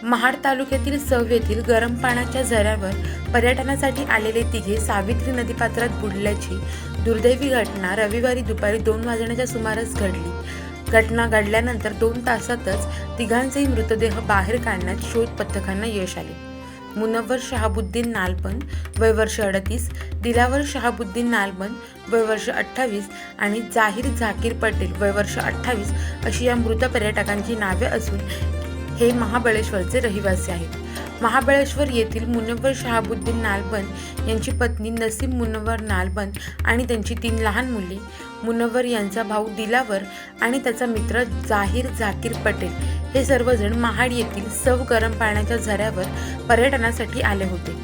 महाड तालुक्यातील सव येथील गरम पाण्याच्या झऱ्यावर पर्यटनासाठी आलेले तिघे सावित्री नदीपात्रात बुडल्याची दुर्दैवी घटना रविवारी दुपारी 2 वाजण्याच्या सुमारास घडली। घटना घडल्यानंतर 2 तासातच तिघांचेही मृतदेह बाहेर काढण्यात शोध पथकांना यश आले। मुनव्वर शहाबुद्दीन नालबंद वय वर्ष 38, दिलावर शहाबुद्दीन नालबंद वय वर्ष 28 आणि जाहीर झाकीर पटेल वय वर्ष 28 अशी या मृत पर्यटकांची नावे असून हे महाबळेश्वरचे रहिवासी आहेत। महाबळेश्वर येथील मुनव्वर शहाबुद्दीन नालबंद यांची पत्नी नसीम मुनव्वर नालबंद आणि त्यांची 3 लहान मुले, मुनव्वर यांचा भाऊ दिलावर आणि त्याचा मित्र जाहीर झाकीर पटेल हे सर्वजण महाड येथील सव गरम पाण्याच्या झऱ्यावर पर्यटनासाठी आले होते।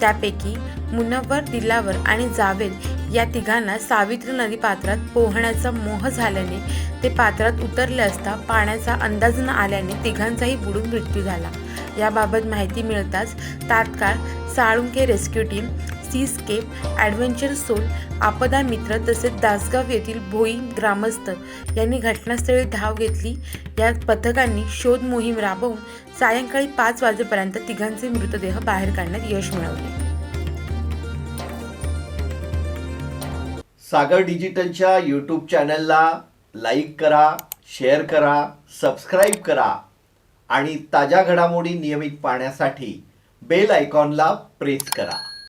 त्यापैकी मुनव्वर, दिलावर आणि जावेद या तिघांना सावित्री नदी पात्रात पोहण्याचा मोह झाल्याने ते पात्रात उतरले असता पाण्याचा अंदाज न आल्याने तिघांचाही बुडून मृत्यू झाला। याबाबत माहिती मिळताच तात्काळ Salunke rescue team, seascape, adventure soul, आपदा मित्र तसेच दासगाव येथील भोई ग्रामस्थ यांनी घटनास्थळी धाव घेतली। या पथकांनी शोध मोहीम राबवून सायंकाळी 5 वाजेपर्यंत तिघांचे मृतदेह बाहेर काढण्यात यश मिळवले। सागर डिजिटलच्या यूट्यूब चॅनलला लाईक करा, शेअर करा, सबस्क्राईब करा आणि ताज्या घडामोडी नियमित पाहण्यासाठी बेल आयकॉनला प्रेस करा।